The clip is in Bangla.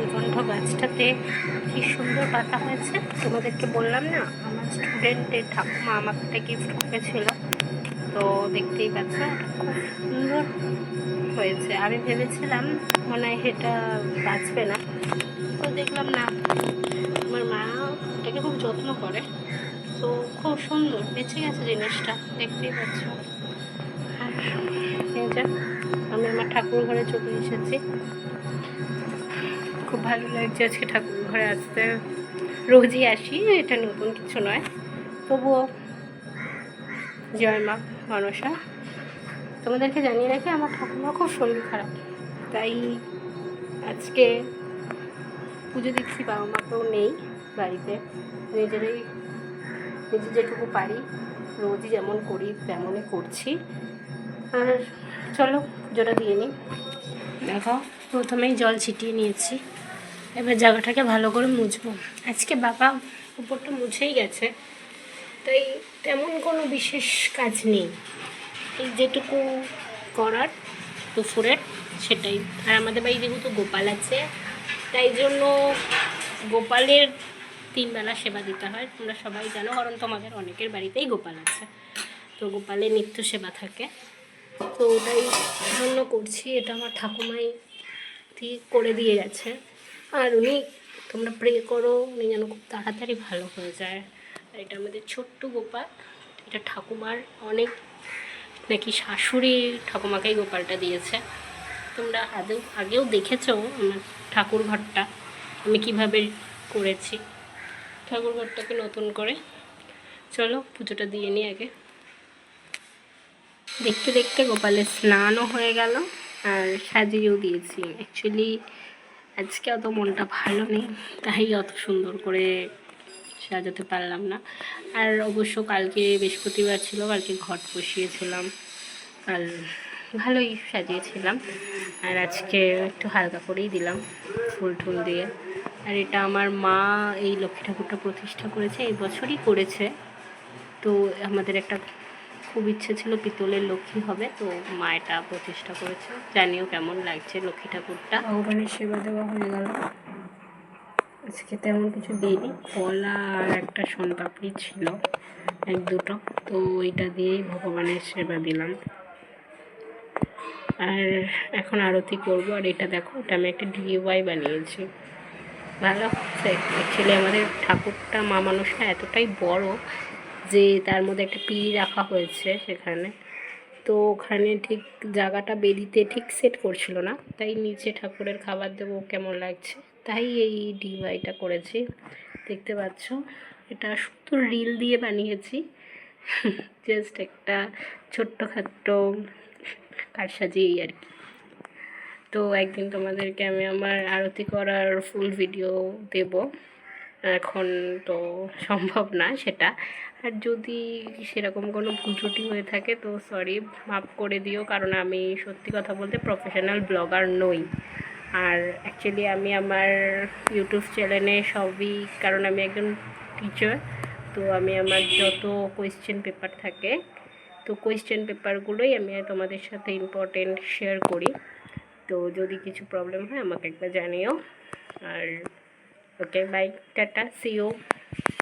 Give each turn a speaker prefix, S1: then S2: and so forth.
S1: নীলকণ্ঠ গাছটাতে কি সুন্দর পাতা হয়েছে। তোমাদেরকে বললাম না, আমার স্টুডেন্টের ঠাকুমা আমাকে একটা গিফট করেছিল, তো দেখতেই পাচ্ছ খুব সুন্দর হয়েছে। আমি ভেবেছিলাম মনে হয় এটা বাঁচবে না, তো দেখলাম না, আমার মা এটাকে খুব যত্ন করে, তো খুব সুন্দর বেঁচে গেছে জিনিসটা, দেখতেই পাচ্ছ। আর এই যে আমি আমার ঠাকুর ঘরে চলে এসেছি, খুব ভালো লাগছে আজকে ঠাকুর ঘরে আসতে। রোজই আসি, এটা নতুন কিছু নয়, তবুও জয় মা মনসা। তোমাদেরকে জানিয়ে রাখি, আমার ঠাকুমা খুব শরীর খারাপ, তাই আজকে পুজো দিচ্ছি। বাবা মাকেও নেই বাড়িতে, নিজে যেটুকু পারি রোজই যেমন করি তেমনই করছি। আর চলো পুজোটা দিয়ে নিই। দেখো, প্রথমেই জল ছিটিয়ে নিয়েছি, এবার জায়গাটাকে ভালো করে মুছবো। আজকে বাবা উপরটা মুছেই গেছে, তাই তেমন কোনো বিশেষ কাজ নেই, এই যেটুকু করার দুপুরের সেটাই। আর আমাদের বাড়ি যেহেতু গোপাল আছে, তাই জন্য গোপালের 3 বেলা সেবা দিতে হয়, তোমরা সবাই জানো, কারণ তোমাদের অনেকের বাড়িতেই গোপাল আছে, তো গোপালের নিত্য সেবা থাকে, তো ওটাই জন্য করছি। এটা আমার ঠাকুমাই ঠিক করে দিয়ে গেছে, আর উনি, তোমরা প্রে করো উনি যেন খুব তাড়াতাড়ি ভালো হয়ে যায়। আর এটা আমাদের ছোট্ট গোপাল, এটা ঠাকুমার অনেক নাকি শাশুড়ি ঠাকুমাকেই গোপালটা দিয়েছে। তোমরা আগেও দেখেছো আমার ঠাকুর ঘরটা আমি কিভাবে করেছি, ঠাকুর ঘরটাকে নতুন করে। চলো পুজোটা দিয়ে নিই আগে। দেখতে দেখতে গোপালের স্নানও হয়ে গেল, আর সাজিয়েও দিয়েছি। অ্যাকচুয়ালি আজকে অত মনটা ভালো নেই, তাই অত সুন্দর করে সাজাতে পারলাম না। আর অবশ্য কালকে বৃহস্পতিবার ছিল, কালকে ঘট বসিয়েছিলাম, কাল ভালোই সাজিয়েছিলাম, আর আজকে একটু হালকা করেই দিলাম ফুল টুল দিয়ে। আর এটা আমার মা এই লক্ষ্মী ঠাকুরটা প্রতিষ্ঠা করেছে, এই বছরই করেছে, তো আমাদের একটা খুব ইচ্ছে ছিল পিতলের লক্ষ্মী হবে, তো মা এটা প্রতিষ্ঠা করেছে। জানিও কেমন লাগছে লক্ষ্মী ঠাকুরটা। ভগবানের সেবা দেওয়া হয়ে গেল, আজকে তেমন কিছু দিইনি, কলা আর একটা সোনপাপড়ি ছিল 1-2টো, তো ওইটা দিয়েই ভগবানের সেবা দিলাম। আর এখন আরতি করব। আর এটা দেখো, এটা আমি একটা DIY বানিয়েছি, ভালো হচ্ছে। অ্যাকচুয়ালি আমাদের ঠাকুরটা মা মনসা এতটাই বড় যে তার মধ্যে একটা পিঁড়ি রাখা হয়েছে সেখানে, তো ওখানে ঠিক জায়গাটা বেদিতে ঠিক সেট করছিল না, তাই নিচে ঠাকুরের খাবার দেবো কেমন লাগছে, তাই এই DIYটা করেছি। দেখতে পাচ্ছ, এটা শুধু রিল দিয়ে বানিয়েছি, জাস্ট একটা ছোট্টখাট্ট কারসাজি আর কি। তো একদিন তোমাদেরকে আমি আমার আরতি করার ফুল ভিডিও দেব, এখন তো সম্ভব না সেটা। আর যদি সেরকম কোনো ভুল ত্রুটি হয়ে থাকে তো সরি, মাফ করে দিও, কারণ আমি সত্যি কথা বলতে প্রফেশনাল ব্লগার নই। আর অ্যাকচুয়ালি আমি আমার ইউটিউব চ্যানেলে সবই, কারণ আমি একজন টিচার, তো আমি আমার যত কোয়েশ্চেন পেপার থাকে, তো কোয়েশ্চেন পেপারগুলোই আমি তোমাদের সাথে ইম্পর্টেন্ট শেয়ার করি। তো যদি কিছু প্রবলেম হয় আমাকে একবার জানিও। আর ওকে, বাই, টাটা, সি ইউ।